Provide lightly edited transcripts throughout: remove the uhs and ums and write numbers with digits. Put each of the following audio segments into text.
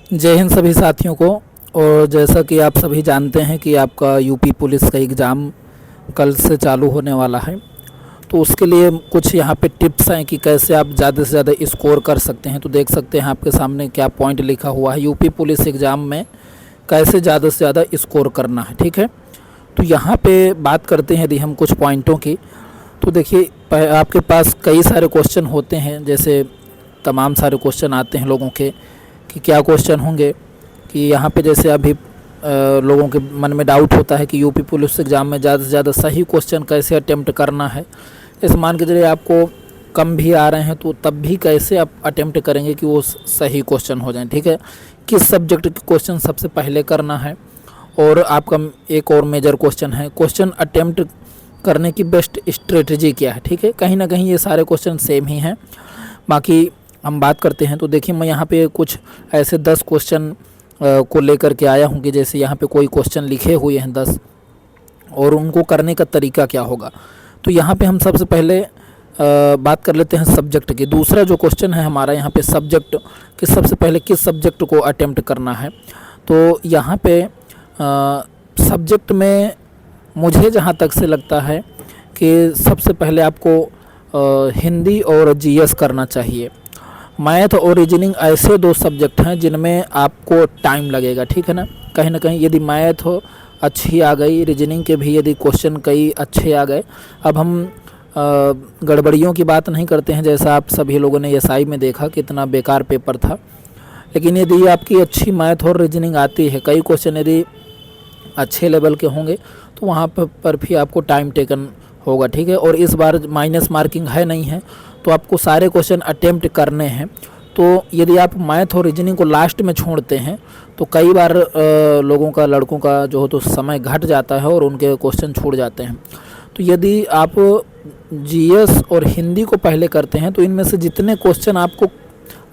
जय हिंद सभी साथियों को। और जैसा कि आप सभी जानते हैं कि आपका यूपी पुलिस का एग्ज़ाम कल से चालू होने वाला है, तो उसके लिए कुछ यहाँ पे टिप्स हैं कि कैसे आप ज़्यादा से ज़्यादा स्कोर कर सकते हैं। तो देख सकते हैं आपके सामने क्या पॉइंट लिखा हुआ है, यूपी पुलिस एग्ज़ाम में कैसे ज़्यादा से ज़्यादा स्कोर करना है। ठीक है, तो यहाँ पे बात करते हैं यदि हम कुछ पॉइंटों की, तो देखिए आपके पास कई सारे क्वेश्चन होते हैं। जैसे तमाम सारे क्वेश्चन आते हैं लोगों के कि क्या क्वेश्चन होंगे कि यहाँ पे जैसे अभी लोगों के मन में डाउट होता है कि यूपी पुलिस एग्ज़ाम में ज़्यादा से ज़्यादा सही क्वेश्चन कैसे अटेम्प्ट करना है। जैसे मान के चलिए आपको कम भी आ रहे हैं तो तब भी कैसे आप अटेम्प्ट करेंगे कि वो सही क्वेश्चन हो जाए। ठीक है, किस सब्जेक्ट के क्वेश्चन सबसे पहले करना है। और आपका एक और मेजर क्वेश्चन है, क्वेश्चन अटेम्प्ट करने की बेस्ट स्ट्रेटजी क्या है। ठीक है, कहीं ना कहीं ये सारे क्वेश्चन सेम ही हैं। बाकी हम बात करते हैं तो देखिए मैं यहाँ पे कुछ ऐसे 10 क्वेश्चन को लेकर के आया हूँ कि जैसे यहाँ पे कोई क्वेश्चन लिखे हुए हैं 10 और उनको करने का तरीका क्या होगा। तो यहाँ पे हम सबसे पहले बात कर लेते हैं सब्जेक्ट की। दूसरा जो क्वेश्चन है हमारा यहाँ पे सब्जेक्ट कि सबसे पहले किस सब्जेक्ट को अटेम्प्ट करना है। तो यहाँ पे सब्जेक्ट में मुझे जहाँ तक से लगता है कि सबसे पहले आपको हिंदी और जीएस करना चाहिए। मैथ और रीजनिंग ऐसे दो सब्जेक्ट हैं जिनमें आपको टाइम लगेगा। ठीक है ना कहीं यदि मैथ हो अच्छी आ गई, रीजनिंग के भी यदि क्वेश्चन कई अच्छे आ गए। अब हम गड़बड़ियों की बात नहीं करते हैं, जैसा आप सभी लोगों ने एसआई में देखा कितना बेकार पेपर था। लेकिन यदि आपकी अच्छी मैथ और रीजनिंग आती है, कई क्वेश्चन यदि अच्छे लेवल के होंगे तो वहाँ पर भी आपको टाइम टेकन होगा। ठीक है, और इस बार माइनस मार्किंग है नहीं है, तो आपको सारे क्वेश्चन अटेम्प्ट करने हैं। तो यदि आप मैथ और रीजनिंग को लास्ट में छोड़ते हैं तो कई बार लोगों का, लड़कों का जो हो तो समय घट जाता है और उनके क्वेश्चन छूट जाते हैं। तो यदि आप जीएस और हिंदी को पहले करते हैं तो इनमें से जितने क्वेश्चन आपको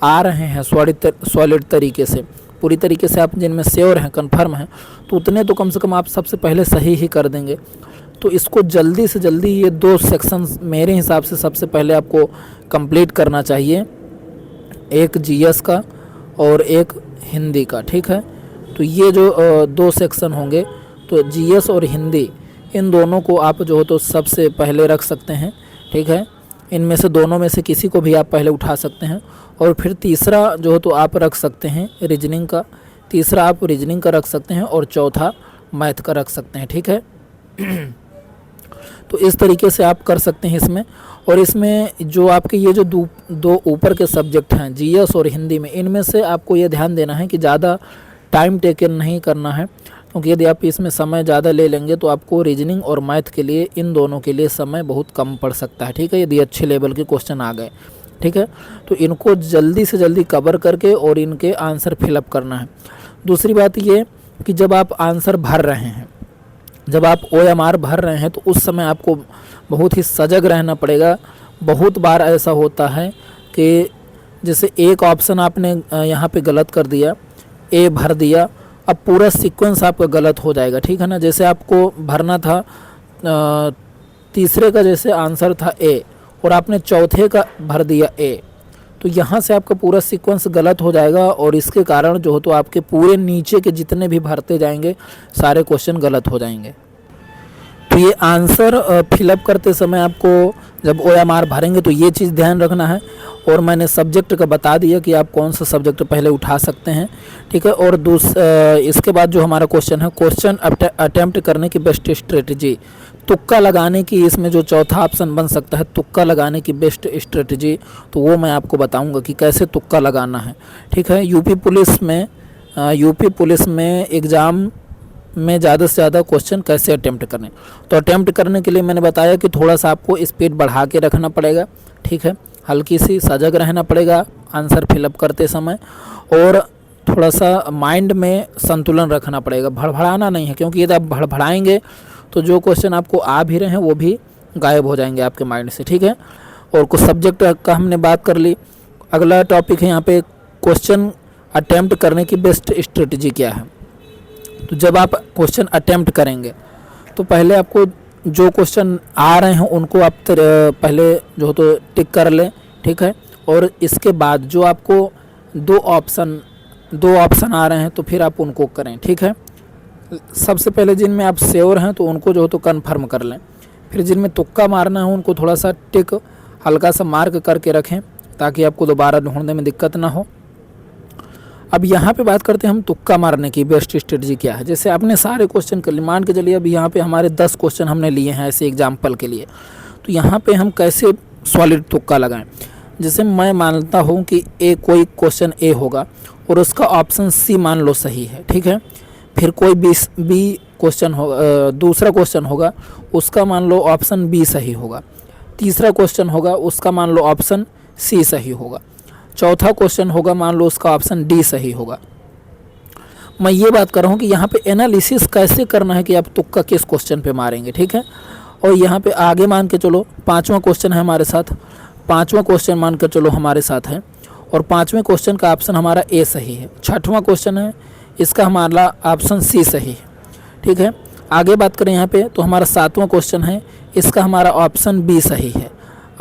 आ रहे हैं सॉलिड तरीके से, पूरी तरीके से आप जिनमें श्योर हैं, कन्फर्म हैं, तो उतने तो कम से कम आप सबसे पहले सही ही कर देंगे। तो इसको जल्दी से जल्दी ये 2 सेक्शंस मेरे हिसाब से सबसे पहले आपको कंप्लीट करना चाहिए, एक जीएस का और एक हिंदी का। ठीक है, तो ये जो 2 सेक्शन होंगे तो जीएस और हिंदी, इन दोनों को आप जो हो तो सबसे पहले रख सकते हैं। ठीक है, इनमें से दोनों में से किसी को भी आप पहले उठा सकते हैं। और फिर तीसरा जो हो तो आप रख सकते हैं रीजनिंग का, तीसरा आप रीजनिंग का रख सकते हैं और चौथा मैथ का रख सकते हैं। ठीक है, तो इस तरीके से आप कर सकते हैं इसमें। और इसमें जो आपके ये जो दो ऊपर के सब्जेक्ट हैं जीएस और हिंदी में, इनमें से आपको ये ध्यान देना है कि ज़्यादा टाइम टेकन नहीं करना है, क्योंकि यदि आप इसमें समय ज़्यादा ले लेंगे तो आपको रीजनिंग और मैथ के लिए, इन दोनों के लिए समय बहुत कम पड़ सकता है। ठीक है, यदि अच्छे लेवल के क्वेश्चन आ गए। ठीक है, तो इनको जल्दी से जल्दी कवर करके और इनके आंसर फिलअप करना है। दूसरी बात ये कि जब आप आंसर भर रहे हैं, जब आप OMR भर रहे हैं, तो उस समय आपको बहुत ही सजग रहना पड़ेगा। बहुत बार ऐसा होता है कि जैसे एक ऑप्शन आपने यहाँ पे गलत कर दिया, ए भर दिया, अब पूरा सीक्वेंस आपका गलत हो जाएगा। ठीक है ना, जैसे आपको भरना था तीसरे का जैसे आंसर था ए और आपने चौथे का भर दिया ए, तो यहाँ से आपका पूरा सीक्वेंस गलत हो जाएगा और इसके कारण जो हो तो आपके पूरे नीचे के जितने भी भरते जाएंगे सारे क्वेश्चन गलत हो जाएंगे। तो ये आंसर फिलअप करते समय आपको जब OMR भरेंगे तो ये चीज़ ध्यान रखना है। और मैंने सब्जेक्ट का बता दिया कि आप कौन सा सब्जेक्ट पहले उठा सकते हैं। ठीक है, और इसके बाद जो हमारा क्वेश्चन है, क्वेश्चन अटेम्प्ट करने की बेस्ट स्ट्रेटजी, तुक्का लगाने की, इसमें जो चौथा ऑप्शन बन सकता है तुक्का लगाने की बेस्ट स्ट्रेटजी, तो वो मैं आपको बताऊंगा कि कैसे तुक्का लगाना है। ठीक है, यूपी पुलिस में एग्ज़ाम में ज़्यादा से ज़्यादा क्वेश्चन कैसे अटेम्प्ट करें। तो अटेम्प्ट करने के लिए मैंने बताया कि थोड़ा सा आपको स्पीड बढ़ा के रखना पड़ेगा। ठीक है, हल्की सी सजग रहना पड़ेगा आंसर फिलअप करते समय, और थोड़ा सा माइंड में संतुलन रखना पड़ेगा, भड़बड़ाना नहीं है, क्योंकि यदि आप भड़बड़ाएंगे तो जो क्वेश्चन आपको आ भी रहे हैं वो भी गायब हो जाएंगे आपके माइंड से। ठीक है, और कुछ सब्जेक्ट का हमने बात कर ली। अगला टॉपिक है यहाँ पे क्वेश्चन अटेम्प्ट करने की बेस्ट स्ट्रेटजी क्या है। तो जब आप क्वेश्चन अटेम्प्ट करेंगे तो पहले आपको जो क्वेश्चन आ रहे हैं उनको आप पहले जो हो तो टिक कर लें। ठीक है, और इसके बाद जो आपको 2 ऑप्शन 2 ऑप्शन आ रहे हैं तो फिर आप उनको करें, ठीक है। सबसे पहले जिनमें आप श्योर हैं तो उनको जो हो तो कन्फर्म कर लें, फिर जिनमें तुक्का मारना है उनको थोड़ा सा टिक हल्का सा मार्क करके रखें ताकि आपको दोबारा ढूंढने में दिक्कत ना हो। अब यहाँ पे बात करते हैं हम तुक्का मारने की बेस्ट स्ट्रेटजी क्या है। जैसे आपने सारे क्वेश्चन कर लिए, मान के चलिए अभी यहाँ पे हमारे 10 क्वेश्चन हमने लिए हैं ऐसे एग्जाम्पल के लिए, तो यहाँ पे हम कैसे सॉलिड तुक्का लगाएं। जैसे मैं मानता हूँ कि कोई क्वेश्चन ए होगा और उसका ऑप्शन सी मान लो सही है, ठीक है। फिर कोई बी क्वेश्चन हो, दूसरा क्वेश्चन होगा उसका मान लो ऑप्शन बी सही होगा, तीसरा क्वेश्चन होगा उसका मान लो ऑप्शन सी सही होगा, चौथा क्वेश्चन होगा मान लो उसका ऑप्शन डी सही होगा। मैं ये बात कर रहा हूँ कि यहाँ पे एनालिसिस कैसे करना है कि आप तुक्का किस क्वेश्चन पे मारेंगे, ठीक है। और यहाँ पे आगे मान के चलो 5वां क्वेश्चन है हमारे साथ, 5वां क्वेश्चन मान कर चलो हमारे साथ है और 5वें क्वेश्चन का ऑप्शन हमारा ए सही है। 6वां क्वेश्चन है इसका हमारा ऑप्शन सी सही है, ठीक है। आगे बात करें यहाँ पे तो हमारा 7वां क्वेश्चन है इसका हमारा ऑप्शन बी सही है।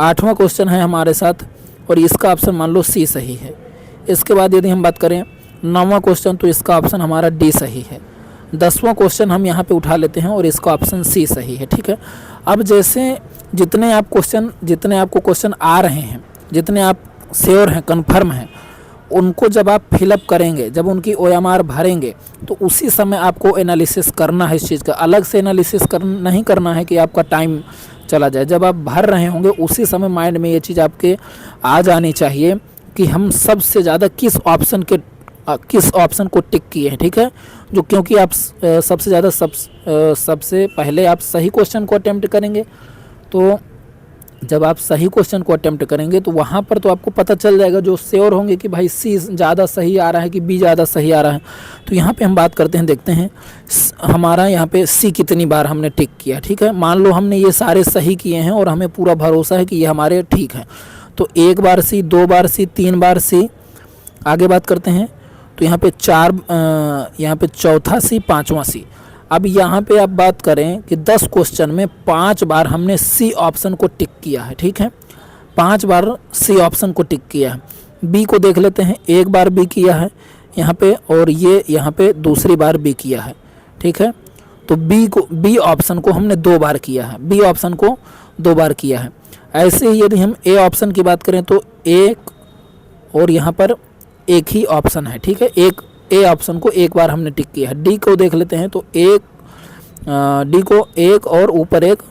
8वां क्वेश्चन है हमारे साथ और इसका ऑप्शन मान लो सी सही है। इसके बाद यदि हम बात करें 9वां क्वेश्चन तो इसका ऑप्शन हमारा डी सही है। 10वां क्वेश्चन हम यहाँ पे उठा लेते हैं और इसका ऑप्शन सी सही है, ठीक है। अब जैसे जितने आपको क्वेश्चन आ रहे हैं, जितने आप श्योर हैं, कन्फर्म हैं, उनको जब आप फिलअप करेंगे, जब उनकी OMR भरेंगे तो उसी समय आपको एनालिसिस करना है। इस चीज़ का अलग से एनालिसिस नहीं करना है कि आपका टाइम चला जाए। जब आप भर रहे होंगे उसी समय माइंड में ये चीज़ आपके आ जानी चाहिए कि हम सबसे ज़्यादा किस ऑप्शन को टिक किए हैं, ठीक है। जो क्योंकि आप सबसे ज़्यादा सबसे पहले आप सही क्वेश्चन को अटेम्प्ट करेंगे, तो जब आप सही क्वेश्चन को अटेम्प्ट करेंगे तो वहाँ पर तो आपको पता चल जाएगा, जो श्योर होंगे कि भाई सी ज़्यादा सही आ रहा है कि बी ज़्यादा सही आ रहा है। तो यहाँ पे हम बात करते हैं, देखते हैं हमारा यहाँ पे सी कितनी बार हमने टिक किया, ठीक है। मान लो हमने ये सारे सही किए हैं और हमें पूरा भरोसा है कि ये हमारे ठीक हैं, तो 1 बार सी, 2 बार सी, 3 बार सी। आगे बात करते हैं तो यहाँ पे यहाँ पे चौथा सी, 5वां सी। अब यहाँ पे आप बात करें कि 10 क्वेश्चन में 5 बार हमने सी ऑप्शन को टिक किया है, ठीक है। 5 बार सी ऑप्शन को टिक किया है। बी को देख लेते हैं, 1 बार बी किया है यहाँ पे और ये यहाँ पे दूसरी बार बी किया है, ठीक है। तो बी ऑप्शन को हमने 2 बार किया है, बी ऑप्शन को 2 बार किया है। ऐसे ही यदि हम ए ऑप्शन की बात करें तो 1 और यहाँ पर 1 ही ऑप्शन है, ठीक है। ए ऑप्शन को 1 बार हमने टिक किया है। डी को देख लेते हैं तो डी को 1 और ऊपर 1,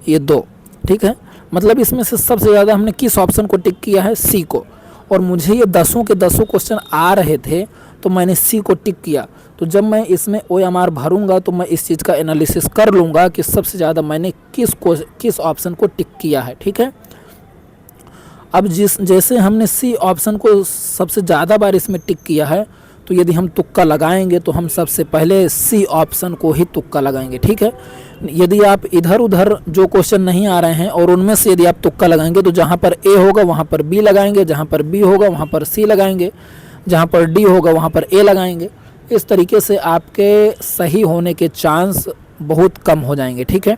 ये 2, ठीक है। मतलब इसमें से सबसे ज़्यादा हमने किस ऑप्शन को टिक किया है, सी को। और मुझे ये 10 के 10 क्वेश्चन आ रहे थे तो मैंने सी को टिक किया। तो जब मैं इसमें OMR भरूंगा तो मैं इस चीज़ का एनालिसिस कर लूँगा कि सबसे ज़्यादा मैंने किस ऑप्शन को टिक किया है, ठीक है। अब जैसे हमने सी ऑप्शन को सबसे ज़्यादा बार इसमें टिक किया है, तो यदि हम तुक्का लगाएंगे तो हम सबसे पहले सी ऑप्शन को ही तुक्का लगाएंगे, ठीक है। यदि आप इधर उधर जो क्वेश्चन नहीं आ रहे हैं और उनमें से यदि आप तुक्का लगाएंगे तो जहाँ पर ए होगा वहाँ पर बी लगाएंगे, जहाँ पर बी होगा वहाँ पर सी लगाएंगे, जहाँ पर डी होगा वहाँ पर ए लगाएंगे। इस तरीके से आपके सही होने के चांस बहुत कम हो जाएंगे, ठीक है।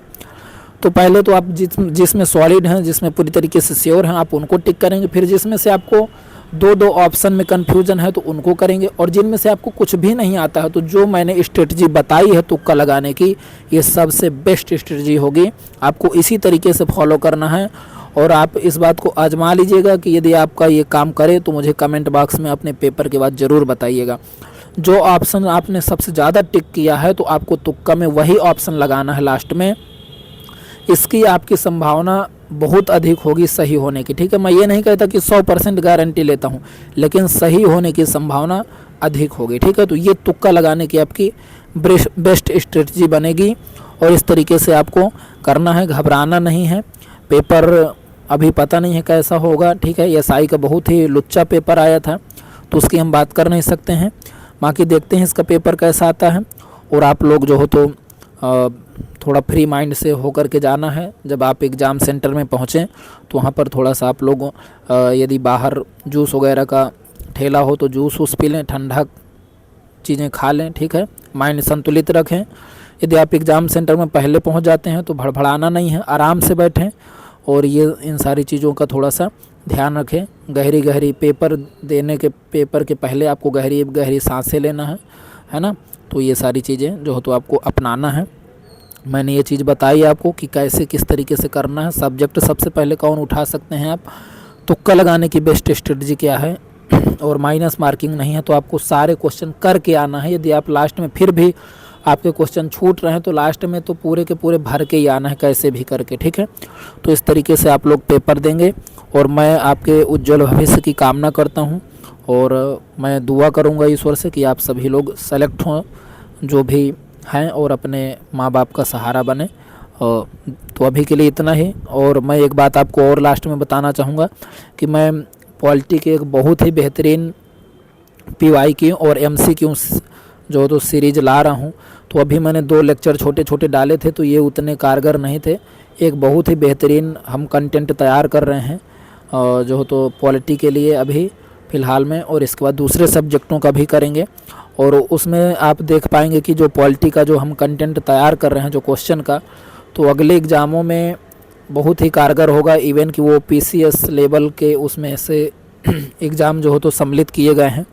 तो पहले तो आप जिसमें सॉलिड हैं, जिसमें पूरी तरीके से श्योर हैं, आप उनको टिक करेंगे। फिर जिसमें से आपको 2 ऑप्शन में कन्फ्यूजन है तो उनको करेंगे। और जिनमें से आपको कुछ भी नहीं आता है तो जो मैंने स्ट्रेटजी बताई है तुक्का लगाने की, ये सबसे बेस्ट स्ट्रेटजी होगी। आपको इसी तरीके से फॉलो करना है और आप इस बात को आजमा लीजिएगा कि यदि आपका ये काम करे तो मुझे कमेंट बॉक्स में अपने पेपर के बाद ज़रूर बताइएगा। जो ऑप्शन आपने सबसे ज़्यादा टिक किया है तो आपको तुक्का में वही ऑप्शन लगाना है लास्ट में। इसकी आपकी संभावना बहुत अधिक होगी सही होने की, ठीक है। मैं ये नहीं कहता कि 100% गारंटी लेता हूँ, लेकिन सही होने की संभावना अधिक होगी, ठीक है। तो ये तुक्का लगाने की आपकी बेस्ट स्ट्रेटजी बनेगी और इस तरीके से आपको करना है, घबराना नहीं है। पेपर अभी पता नहीं है कैसा होगा, ठीक है। SI का बहुत ही लुच्चा पेपर आया था तो उसकी हम बात कर नहीं सकते हैं, बाकी देखते हैं इसका पेपर कैसा आता है। और आप लोग जो हो तो थोड़ा फ्री माइंड से होकर के जाना है। जब आप एग्ज़ाम सेंटर में पहुँचें तो वहाँ पर थोड़ा सा आप लोग यदि बाहर जूस वगैरह का ठेला हो तो जूस पी लें, ठंडा चीज़ें खा लें, ठीक है। माइंड संतुलित रखें। यदि आप एग्ज़ाम सेंटर में पहले पहुँच जाते हैं तो भड़बड़ाना नहीं है, आराम से बैठें और ये इन सारी चीज़ों का थोड़ा सा ध्यान रखें। गहरी गहरी पेपर के पहले आपको गहरी गहरी सांसें लेना है ना। तो ये सारी चीज़ें जो हो तो आपको अपनाना है। मैंने ये चीज़ बताई आपको कि कैसे किस तरीके से करना है। सब्जेक्ट सबसे पहले कौन उठा सकते हैं आप, तुक्का लगाने की बेस्ट स्ट्रेटजी क्या है, और माइनस मार्किंग नहीं है तो आपको सारे क्वेश्चन करके आना है। यदि आप लास्ट में फिर भी आपके क्वेश्चन छूट रहे हैं तो लास्ट में तो पूरे के पूरे भर के ही आना है, कैसे भी करके, ठीक है। तो इस तरीके से आप लोग पेपर देंगे और मैं आपके उज्जवल भविष्य की कामना करता हूं, और मैं दुआ करूंगा ईश्वर से कि आप सभी लोग सेलेक्ट हों जो भी हैं और अपने माँ बाप का सहारा बने। तो अभी के लिए इतना ही। और मैं एक बात आपको और लास्ट में बताना चाहूँगा कि मैं पॉलिटी के एक बहुत ही बेहतरीन PYQ और MCQ जो तो सीरीज ला रहा हूँ। तो अभी मैंने 2 लेक्चर छोटे छोटे डाले थे तो ये उतने कारगर नहीं थे। एक बहुत ही बेहतरीन हम कंटेंट तैयार कर रहे हैं जो तो पॉलिटी के लिए अभी फ़िलहाल में, और इसके बाद दूसरे सब्जेक्टों का भी करेंगे। और उसमें आप देख पाएंगे कि जो पॉलिटी का जो हम कंटेंट तैयार कर रहे हैं जो क्वेश्चन का, तो अगले एग्ज़ामों में बहुत ही कारगर होगा। इवन कि वो PCS लेवल के उसमें से एग्ज़ाम जो हो तो सम्मिलित किए गए हैं।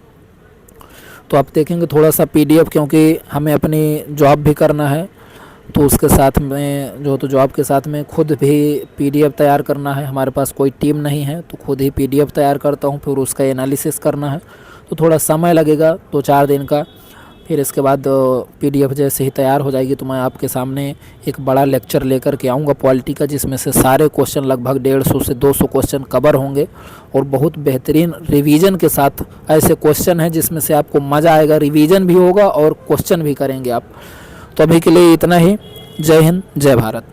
तो आप देखेंगे थोड़ा सा PDF, क्योंकि हमें अपनी जॉब भी करना है तो उसके साथ में जो तो जॉब के साथ में खुद भी PDF तैयार करना है। हमारे पास कोई टीम नहीं है तो खुद ही PDF तैयार करता हूँ, फिर उसका एनालिसिस करना है तो थोड़ा समय लगेगा 2-4 दिन का। फिर इसके बाद PDF जैसे ही तैयार हो जाएगी तो मैं आपके सामने एक बड़ा लेक्चर लेकर के आऊँगा पॉलिटी का, जिसमें से सारे क्वेश्चन लगभग 150 से 200 क्वेश्चन कवर होंगे और बहुत बेहतरीन रिवीजन के साथ। ऐसे क्वेश्चन हैं जिसमें से आपको मज़ा आएगा, रिवीजन भी होगा और क्वेश्चन भी करेंगे आप। तो अभी के लिए इतना ही। जय हिंद, जय भारत।